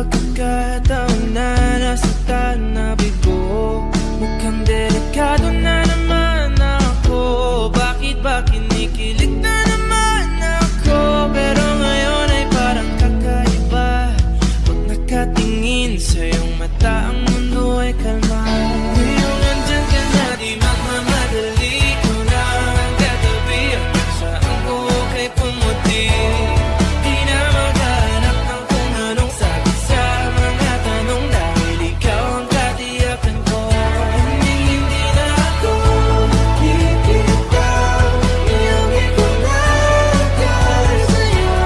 pagkakataon na nasaktan na bigo. Mukhang delikado na naman ako. Bakit ba kinikilig na naman ako? Pero ngayon ay parang kakaiba. Pag nakatingin sa iyong mata, ang mundo ay kalma. Ngayong andyan ka na, di magmamadali. Ko na ang katabi, hanggang sa ang buhok ay pumuti. Di na maghanap ng kung anong sagot sa mga tanong, dahil ikaw ang katiyakan ko. Hindi na ako bibitaw, iyong ikunakal sa'yo.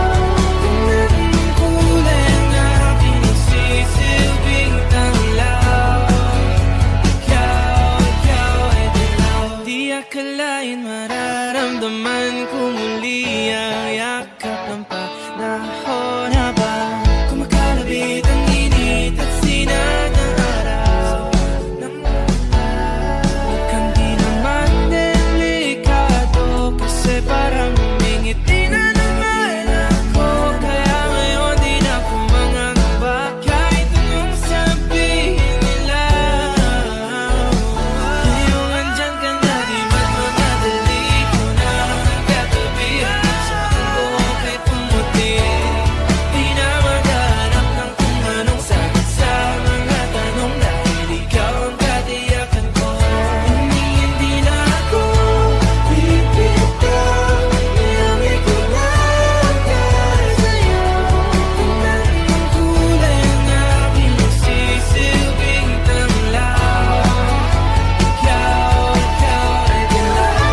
Kung naging kulay ang aking nagsisilbing tanglaw, ikaw ay dilaw. Di akalain mararamdaman ko muli ang yakap ng panahon habang kumakalabit ang init at sinag ng araw. Mukhang di naman delikado, kasi parang humingiti na naman ako. Kaya ngayon di na ako mangangamba, kahit anong sabihin nila. Ngayong andyan ka na, di magmamadali. Ko na ang katabi, hanggang sa ang buhok ay pumuti. Di na maghanap ng kung anong sagot sa mga tanong, dahil ikaw ang katiyakan ko. Hindi na ako bibitaw, iyong ikunakal sa'yo. Kung anong kulay ang aking nagsisilbing tanglaw, ikaw ay dilaw.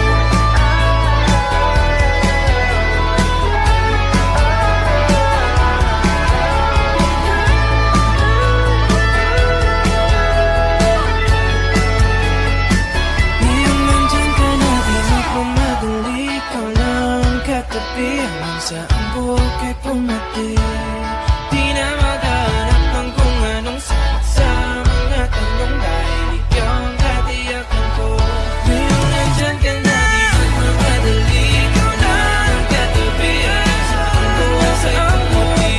Ngayong nandyan ka na, di magmamadali. Ikaw lang ang katabi, hanggang sa ang buhok ay pumati. Di na maghanap ng kung anong sagot sa mga tanong, dahil ikaw ang katiyakan ko. Ngayong nandyan ka na, di magmamadali. Ikaw lang ang katabi, hanggang sa ang buhok ay pumati.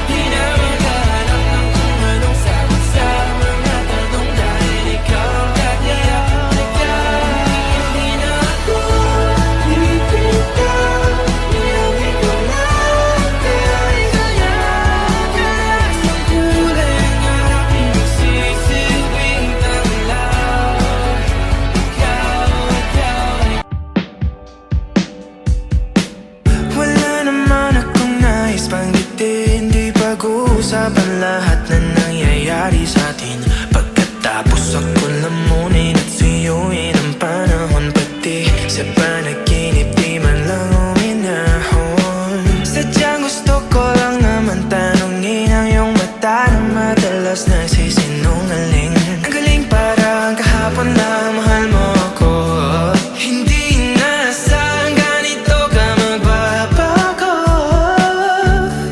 Di na maghanap ng kung anong sagot sa mga tanong, dahil ikaw ang katiyakan ko. Hindi na ako bibitaw, iyong ikunakal sa'yo. Kahit ang kulay ang aking nagsisilbing tanglaw, ikaw ay wala naman akong nais banggitin, di pag-uusapan lahat na nangyayari sa atin. Pagkatapos ako lamunin at suyuin ang panahon, pati sa panaginip di man lang uminahon. Sadyang gusto ko lang naman tanungin ang iyong mata na madalas nagsisinungaling. Ang galing, parang kahapon na mahal mo ako. Hindi inaasahan ganito ka magbabago,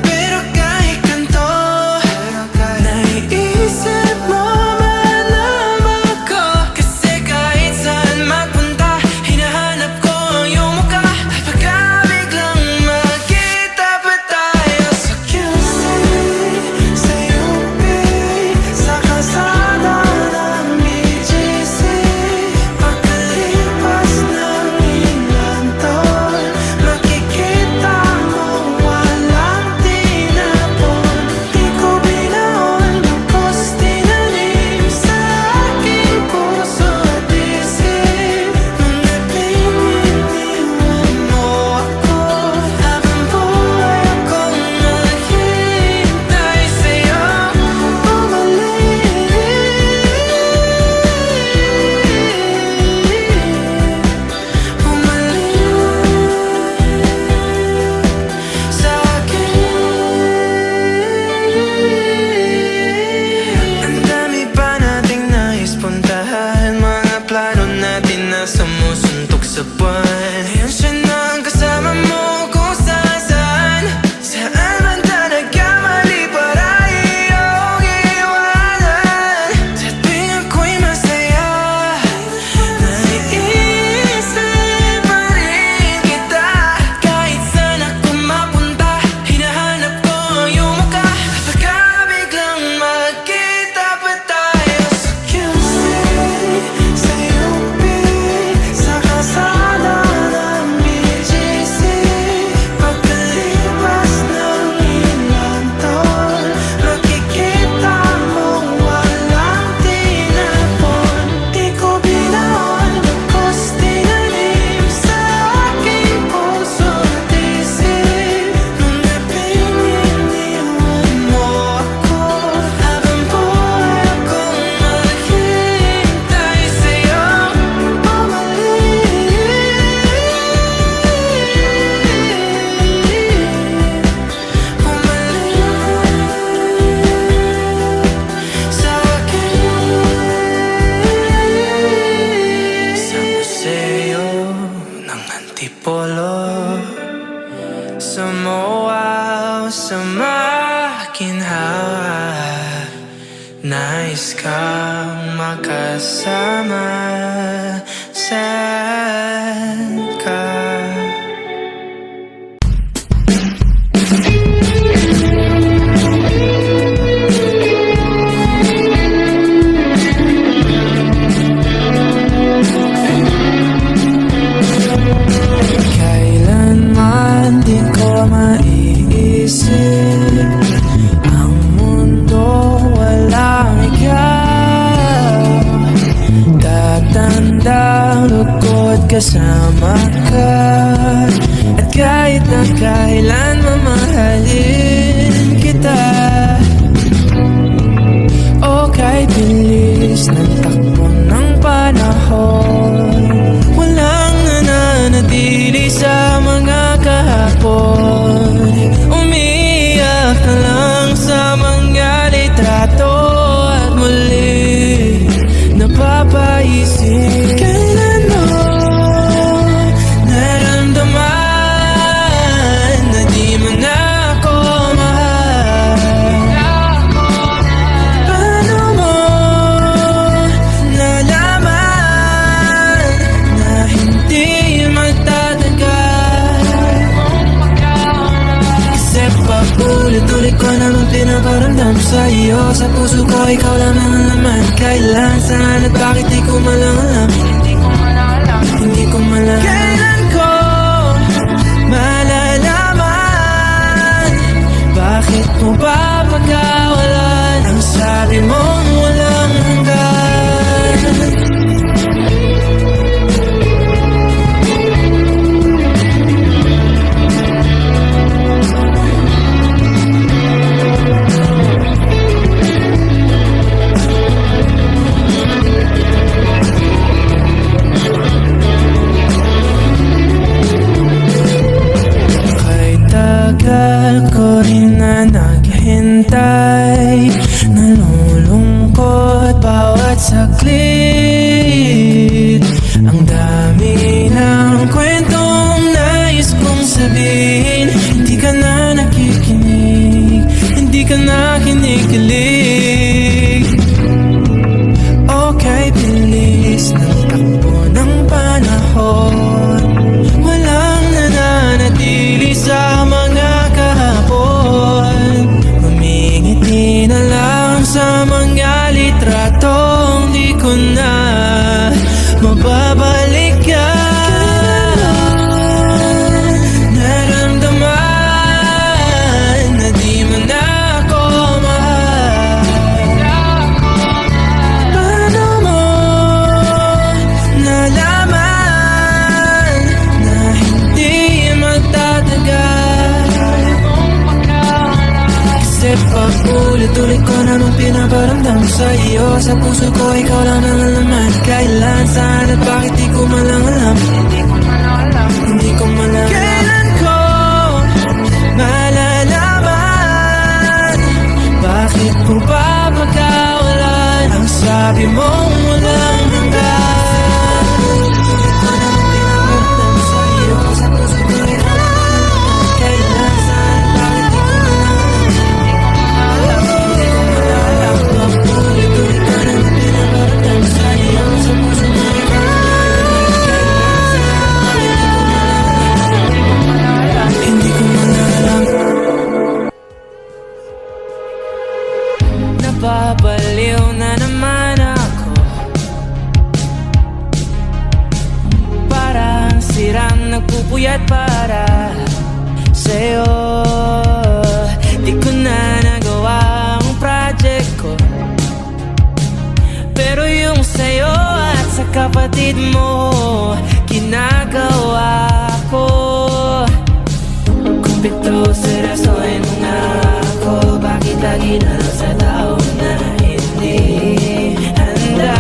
pero kahit ganito, naiisip mo man ako. Kasi kahit saan magpunta, hinahanap ko ang iyong mukha. Pagka biglang magkita pa tayo sa Nais kang makasama. Saan ka? Kailanman di ko maiisip ang mundo walang ikaw. Tatandang lugod kasama ka, at kahit na kailan mamahalin kita. O kahit bilis ng takbo ng panahon, walang nananatili sa mga kahapon. Umiiyak ka lang sa mga litrato, at muli napapaisip, kailan mo naramdaman na di mo na ako mahal? Paano mo nalaman na hindi magtatagal? Kasi paulit-ulit ko naman pinaparamdam sa'yo. Sa puso ko ikaw lang ang laman. Kailan, saan at bakit di ko malang alam. Hindi ko malang kailan ko malalaman? Bakit mo ba pagkawalan ang sabi mong walang hanggan? Tagal ko rin na naghintay, nalulungkot bawat saglit. Ang dami ng kwentong nais kong sabihin, hindi ka na nakikinig, hindi ka na kinikilig. Okay, bilis ng takbo ng panahon, walang nananatili sa mga kahapon. Humingiti na lang sa mga litratong di ko na mababalikan. Naramdaman na di mo na ako mahal. Paano mo nalaman na hindi magtatagal? Kasi paulit-ulit ko naman pinaparamdam sa'yo. Sa puso ko ikaw lang ang laman. Kailan, saan at bakit di ko malang alam. Hindi ko malang kailan ko malalaman? Bakit mo ba pagkawalan ang sabi mong walang hanggan? Ko naman pinaparamdam sa'yo. Sa puso ko ikaw lang ang laman. Kailan, saan at bakit di ko malang alam. Hindi ko malang alam. Paulit-ulit ko naman pinaparamdam sa'yo. Sa puso ko ikaw lang ang laman. Kailan, saan at bakit di ko malang alam. Hindi ko malang alam. Napabaliw na naman ako, parang sirang nagpupuyat para sa'yo. Di ko na nagawa ang project ko, pero yung sa'yo at sa kapatid mo ginagawa ko. Kung pito seryosohin mo nga ako, bakit lagi na lang sa tao na hindi handa?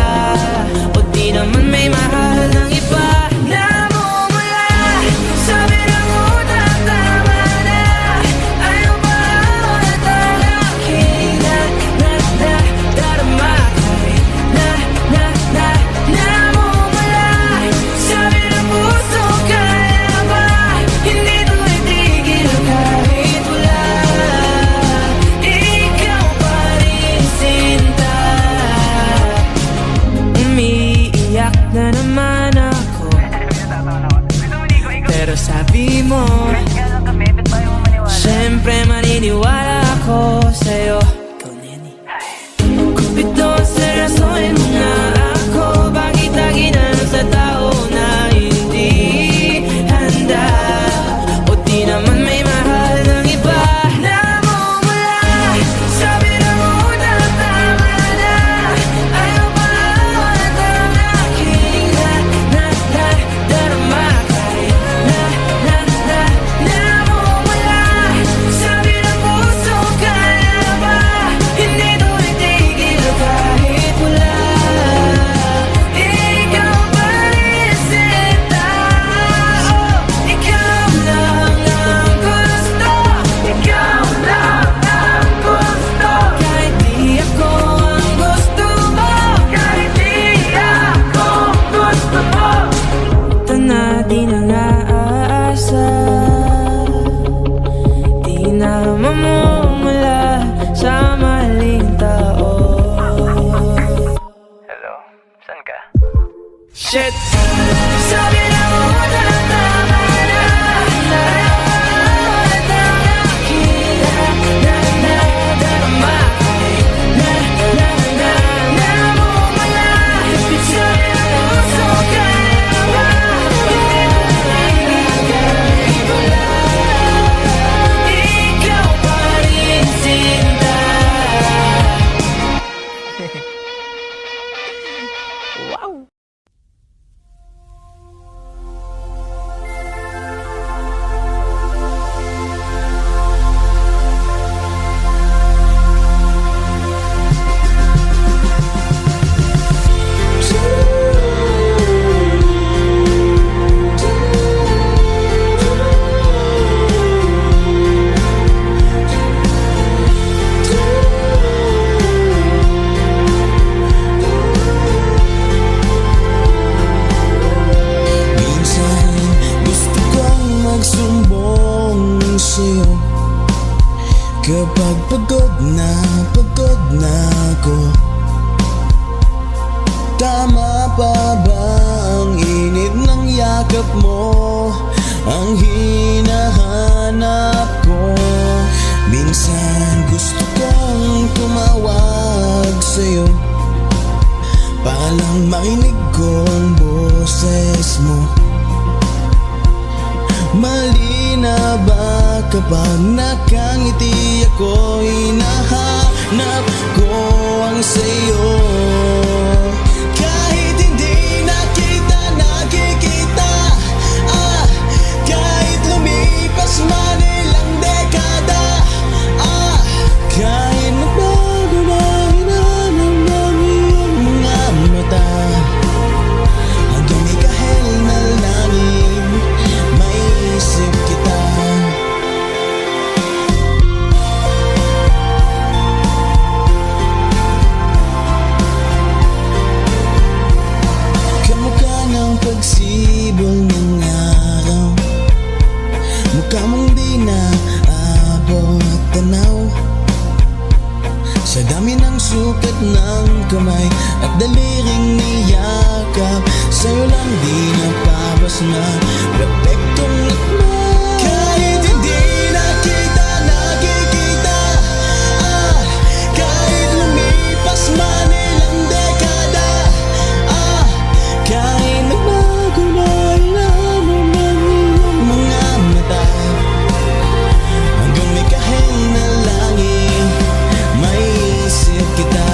O di naman may mahal ng iba na mumula. Sabi ng utang tama na, ayaw ba ako na talaking darama kahit na mumula. Sabi ng puso, kaya ba hindi ito itigil kahit wala? Ikaw pa rin Ito sa rason na ako, bakit lagi na lang sa tao na hindi handa, o di naman may mahal ng iba. Namumula, sabi na muna tama na, ayaw pa ako at ang aking darama. Namumula, sabi ng puso, kaya ba hindi ito itigil kahit wala. Ikaw pa rin sinta, oh, ikaw lang ang gusto, ikaw lang ang gusto. Kahit di ako ang gusto mo, kahit di ako gusto mo. Ito na di na naasa, di na mamumula sa maling tao. Hello, saan ka? Shit! Sabi na muna tama na, ayaw at ang aking darama. Namumula, sabi ng puso, kaya ba hindi mo kahit wala. Ikaw pa rin sinta. Wow! Minsan gusto kong magsumbong sa'yo kapag pagod na ako. Tama pa ba ang init ng yakap mo, ang hinahanap ko? Minsan gusto kong tumawag sa'yo para lang marinig ko ang boses mo. Mali na ba kapag nakangiti ako, hinahanap ko ang sayo? Kahit hindi nakikita, kahit lumipas man ilang dekada, kahit nagbago na hinanam ng iyong mga mata, hanggang ikahel na langit, maisip kita. Kamukha ng pagsibol ng araw, mukha mong di na abot tanaw. Sa dami ng sukat ng kamay at daliring niyakap, sa'yo lang di napabas na pepektong lakma. Kahit hindi nakikita, kahit lumipas man ilang dekada, kahit nagbago na ilan ng iyong mga mata, hanggang may kahel na langit, maisip kita.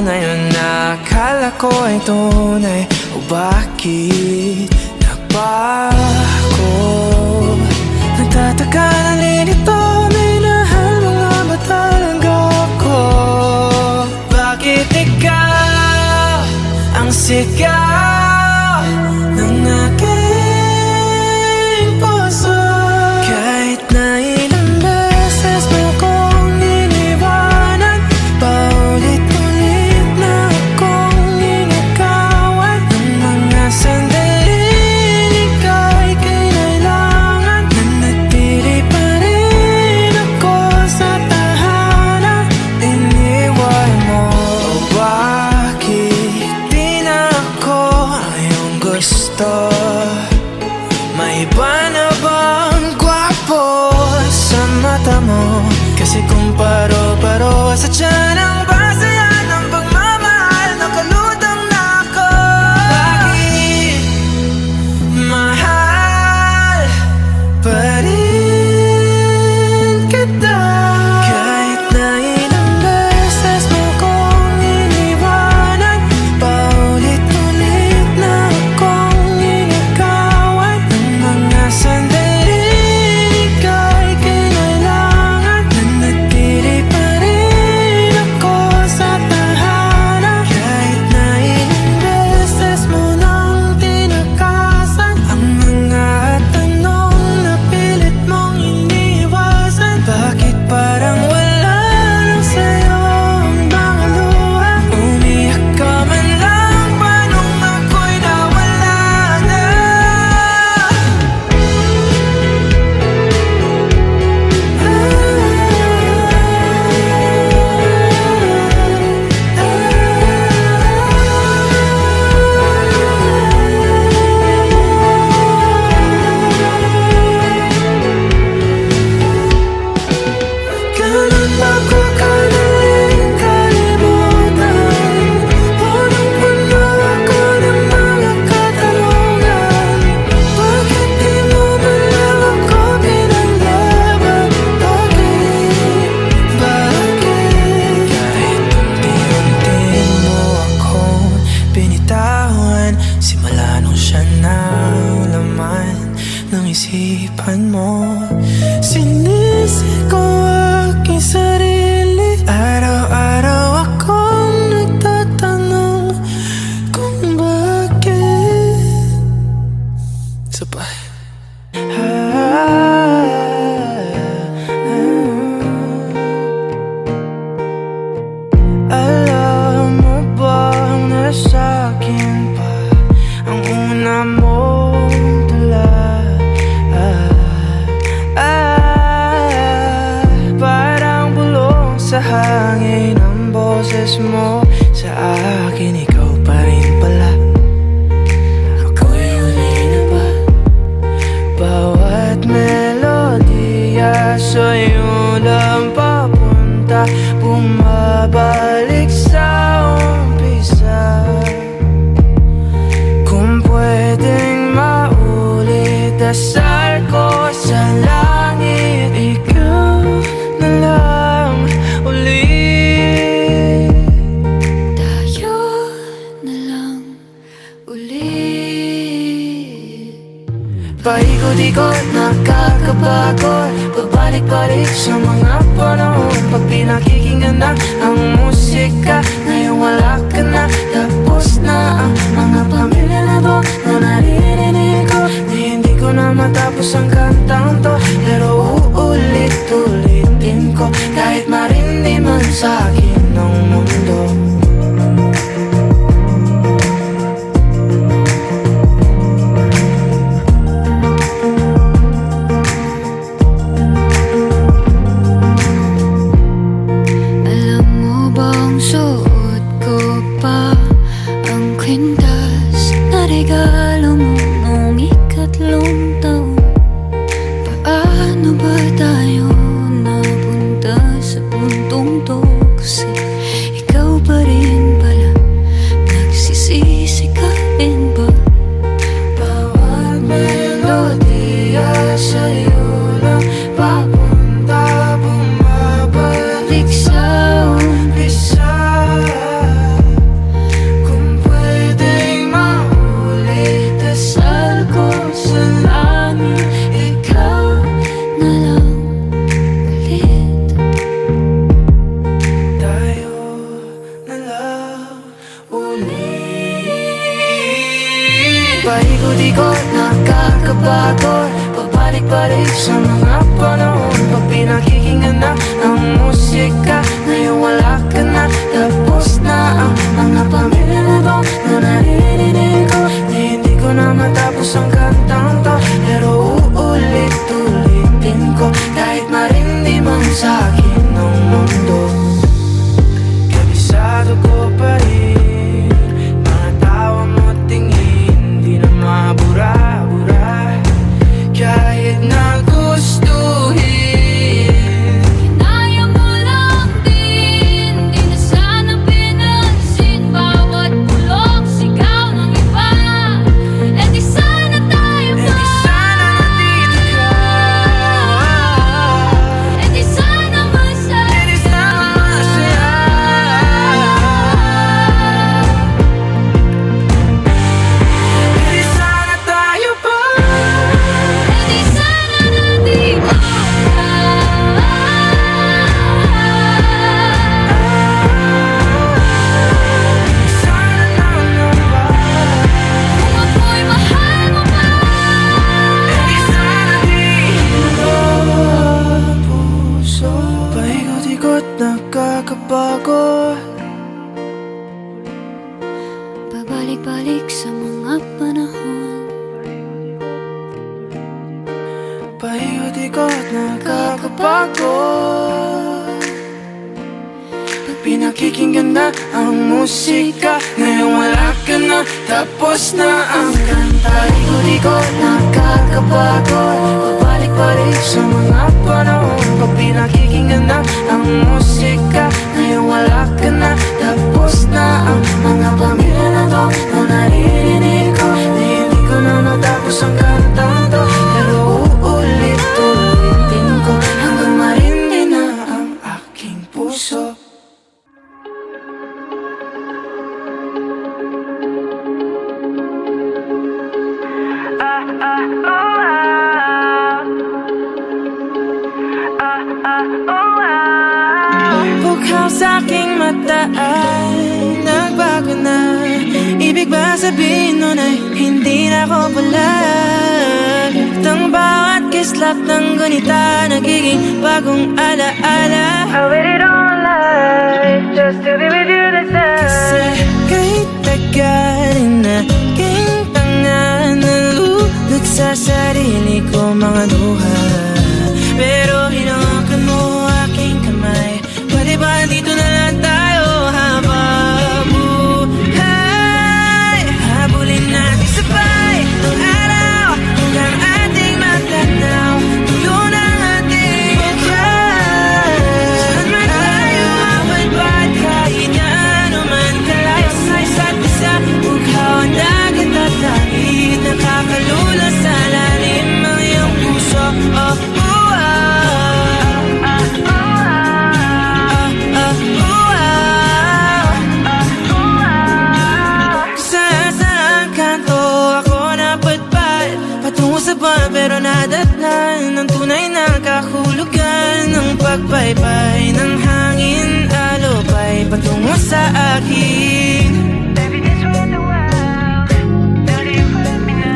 na yun na akala ko ay tunay. O bakit nagbago? Nagtataka na lilito, minahal mo nga ba talaga ako? Bakit ikaw ang sigaw ng aking puso? Kahit na ilang beses mo kong iniwanan, paulit-ulit na akong inagawan ng mga sandaling ika'y kinailangan. Nanatili pa rin ako sa tahanan, iniwan mo. O bakit di na ako ang iyong gusto? May iba na bang gwapo sa mata mo? Kasi kung paro-paro sa tiyan ang basayan ng pagmamahal, nakalutang na ako. Bakit mahal pa rin kita? Kahit na ilang beses mo kong iniwanan, paulit-ulit na akong inagawan ng mga sandaling ika'y kinailangan. Nanatili pa rin ako sa tahanan, kahit na ilang beses mo nang tinakasan ang mga tanong na pilit mong iniwasan. Bakit parang wala lang sa'yo ang mga luha? Umiyak ka man lang ba nung ako'y nawala na? Kailan ba ko kanaling kalimutan? Punong-puno ako ng mga katanungan. Bakit di mo man lang ako pinaglaban? Bakit? Kahit unti-unti mo akong binitawan, simula nung siya na laman ng isipan mo. Sinisi ko aking sarili, araw-araw akong nagtatanong kung bakit. Isa pa. Alam mo bang nasa akin pa ang una mong tula? Parang bulong sa hangin ang boses mo. Sa akin ikaw pa rin pala. Ako'y huli na ba? Bawat melodiya sa'yo lang papunta, bumabalik sa umpisa. Kung pwedeng maulit, dasal ko sa langit, ikaw na lang ulit. Tayo na lang ulit. Paikot-ikot, nakakapagod, pabalik-balik sa mga panahon. Pag pinakikinggan na ang musika, ngayon wala ka na. Tapos na ang mga pamilya na to na naririnig ko. Hindi ko na matapos ang kantang to, pero uulit-ulitin ko kahit marindi man sa akin ng mundo. Alam mo bang suot ko pa ang kwintas na regalo mo nung ikatlong taon? Paikot-ikot, nakakapagod, pabalik-balik sa mga panahon. Pag pinakikinggan na ang musika, ngayon wala ka na. Tapos na ang mga pamilya na to na naririnig ko. Hindi ko na matapos ang kantang to, pero uulit-ulitin ko. Kahit marindi man sa akin ang mundo, kabisado ko pa rin. Mga tawa mo tingin, di na mabura-bura. Kahit na gustuhin, Kinaya mo lang din, di na sana pinansin bawat bulong sigaw ng iba. E di sana tayo eh pa, di sana nandito ka. e di sana masaya. Eh di sana masaya. Eh di sana tayo pa. E di sana nandito ka. Sana naman ba? Kung ako'y mahal mo pa, Eh di sana dito ang puso. Paikot-ikot, nakakapagod. pabalik-balik sa mga panahon. Paikot-ikot, nakakapagod. Pag pinakikinggan na ang musika, ngayon wala ka na. Tapos na ang kanta. Paikot-ikot, nakakapagod. Pabalik-balik sa mga panahon. Pag pinakikinggan na ang musika, ngayon wala ka na. Tapos na ang mga pamilya na to na naririnig ko. Hindi ko na natapos ang kantang to, pero uulit-ulitin ko hanggang marindi na ang aking puso. Bukhaw sa aking mata ay nagbago na. Ibig ba sabihin nun ay hindi na ako palag? Tang bawat kislap ng gunita nagiging bagong alaala. I waited all life just to be with you this time. Kasi kahit tagal na aking tanga, nalulog sa sarili ko mga luha. Pero hinawakan mo aking kamay. Pwede ba dito na lang tayo habang buhay? Habulin natin sabay ang araw hanggang ating matanaw. Tulo ng ating buhay. Saan man tayo mapagpad, kahit na ano man kalayo sa isa't isa. Bughaw ang dagat at langit, nakakalula sa lalim ng iyong puso. Oh, pero nadatnan ng tunay na kahulugan ng pagpaypay ng hangin, alupay patungo sa akin.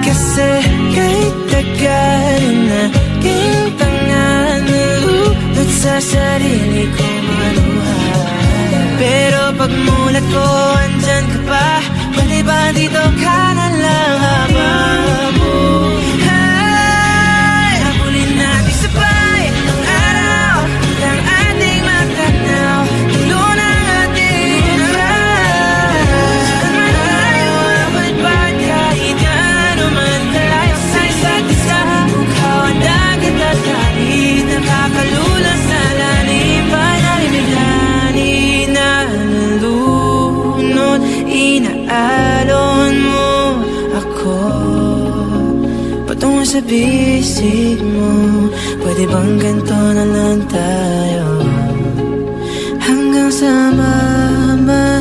Kasi kahit tagal na aking tanga, nalulot sa sarili ko mga luha. Pero pagmulat ko, andyan ka pa. Pwede ba dito ka na lang habang buhay? Habulin natin sabay ang araw hanggang ating matanaw. Tulo ng ating buhay. Saan man tayo mapagpad, kahit ano man kalayo sa isa't isa. Bughaw ang dagat at langit, nakakalula sa lalim. Panaliligani na nalunod, inaalon mo ako patungo sa bisig mo. Pwede bang ganito na lang tayo hanggang sa mamatay?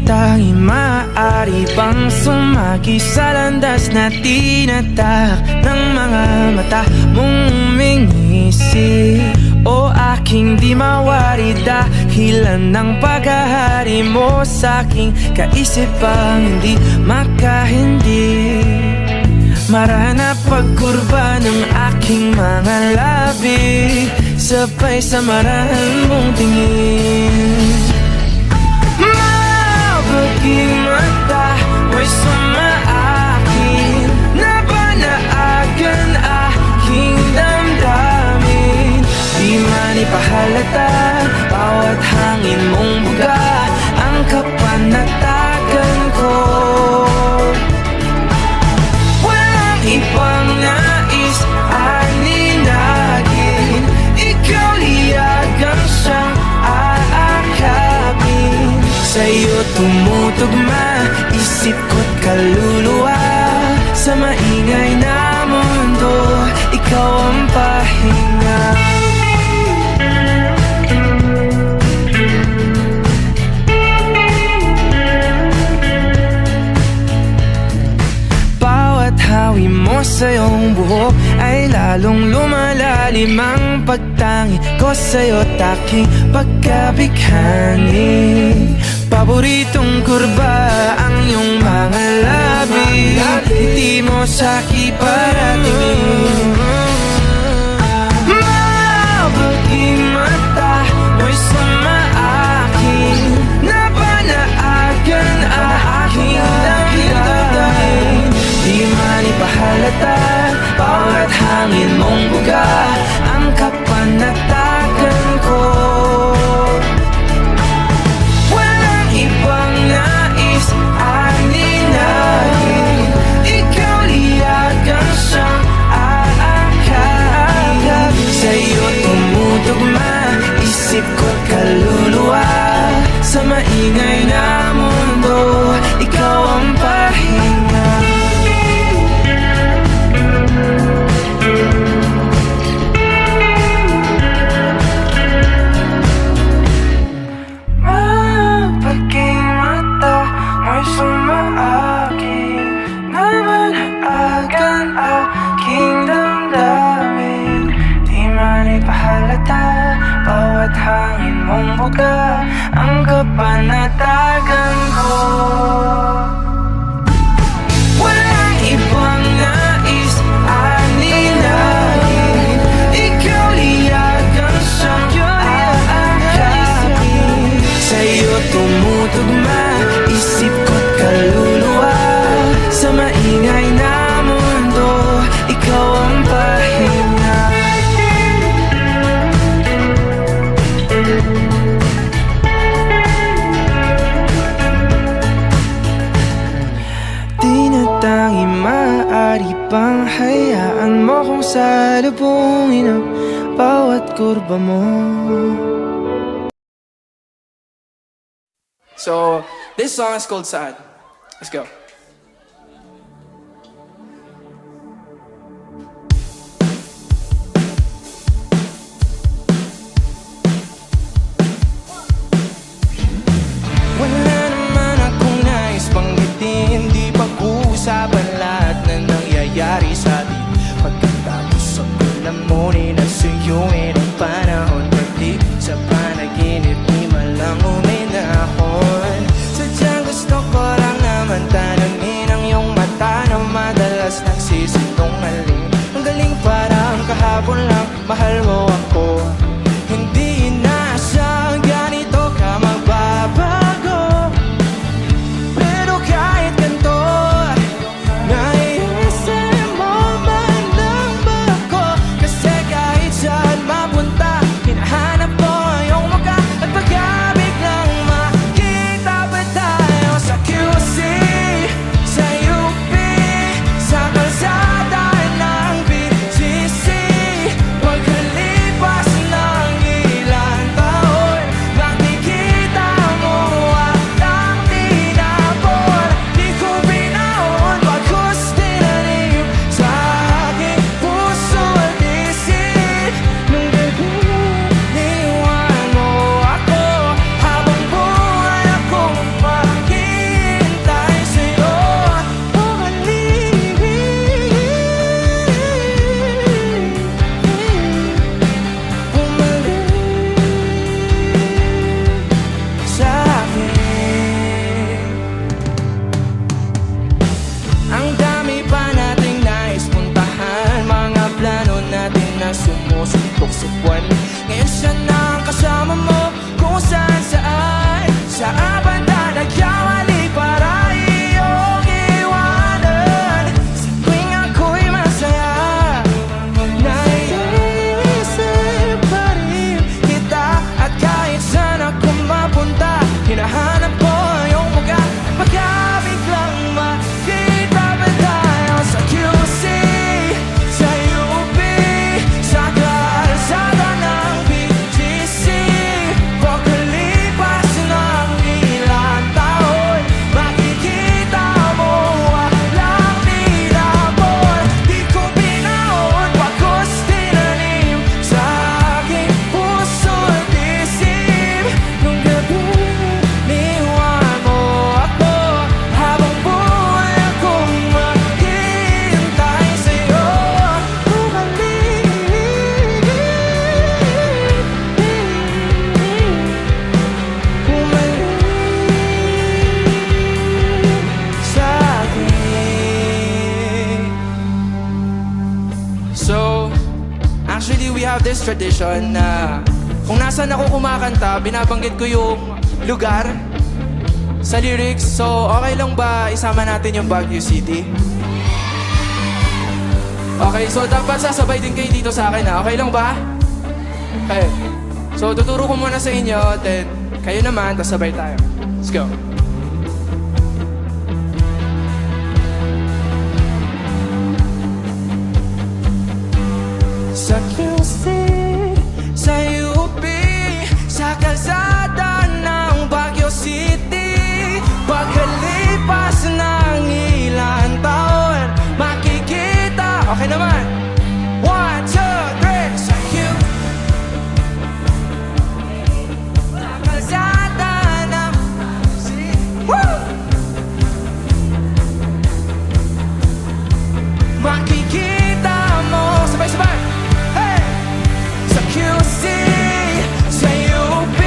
tanging maaari bang sumagi sa landas na tinatak ng mga mata mong umingisi? O aking di mawari dahilan ng paghahari mo sa'king kaisipang hindi makahindi. Marana pagkurba ng aking mga labi, sabay sa marahan mong tingin. Mabuting mata, mo'y sumaakin, nabanaagan aking damdamin. Di man ipahalata, bawat hangin mong buga ang kapanatagan ko. Walang ibang nais aninagin, ikaw liyagang siyang aakapin. Sa'yo tumutugma isip ko't kaluluwa, sa maingay na mundo ikaw ang pahinga. Hawi mo sa iyong buhok ay lalong lumalalim ang pagtangi ko sa'yo't aking pagkabighani. Paboritong kurba ang iyong mga labi, hindi mo sa'ki paratingin. Mabuting mata, mo'y sumaakin, nabanaagan aking damdamin. Di man ipahalata, bawat hangin mong buga ang kapanatagan ko. Walang ibang nais aninagin, ikaw liyagang siyang aakapin. Sa'yo tumutugma isip ko't kaluluwa, sa maingay na mundo ikaw ang pahinga. Bawat hangin mong buga ang kapanatagan ko. Walang ibang nais aninagin, ikaw liyagang siyang aakapin. Sa'yo tumutugma isip ko't kaluluwa, sa maingay na mundo ikaw ang pahinga. Tinatangi maaari pang hayaan mo kung salubungin ang bawat kurba mo. So, this song is called Sad. Let's go. Wala naman akong nais banggitin, di pag-uusapan lahat na nangyayari sa atin. Pagkatapos ang kulamunin at suyuin ang panahon, pati sa panaginip di malang uminahon. Sadyang gusto ko lang naman tanungin ang iyong mata na madalas nagsisinungaling. Ang galing parang kahapon lang, mahal mo ako. Hindi inaasang ganito ka magbabago, pero kahit ganito naiisip mo man lang ba ako? Kasi kahit saan mapunta, hinahanap ko ang iyong mukha, at pagkabiglang makita pa tayo sa QC, sa UP, sa kalsada ng BGC. Pagkalipas this tradition na kung nasan ako kumakanta, binabanggit ko yung lugar sa lyrics. So, okay lang ba isama natin yung Baguio City? Okay, so dapat sasabay din kayo dito sa akin, ha? Okay lang ba? Okay. So, tuturo ko muna sa inyo, then kayo naman, tas sabay tayo. Let's go. Sa QC, sa UP, sa kalsada ng Baguio City, pagkalipas ng ilang taon, makikita. Okay naman. 1, 2, 3. Sa QC, sa kalsada ng City. Woo! Makikita mo. Sabay-sabay. Hey! Sa QC, sa UP,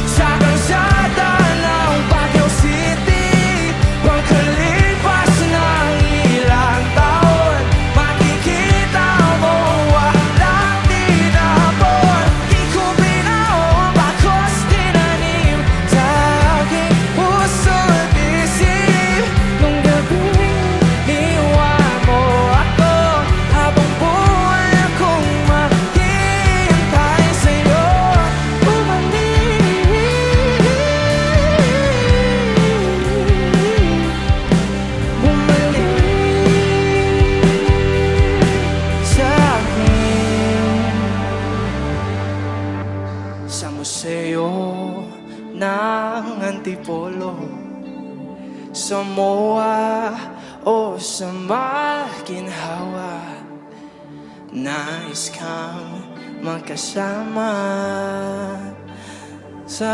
sa kalsada ng Baguio City, pagkalipas ng ilang taon, makikita mo walang tinapon. Di ko binaon, bakos tinanim sa aking puso at isip. Nung gabing iwan mo ako, habang buhay akong maghihintay sa'yo. Bumalik sa akin. Sa museo ng Antipolo, sa MOA o sa Maginhawa, nais kang magkasama sa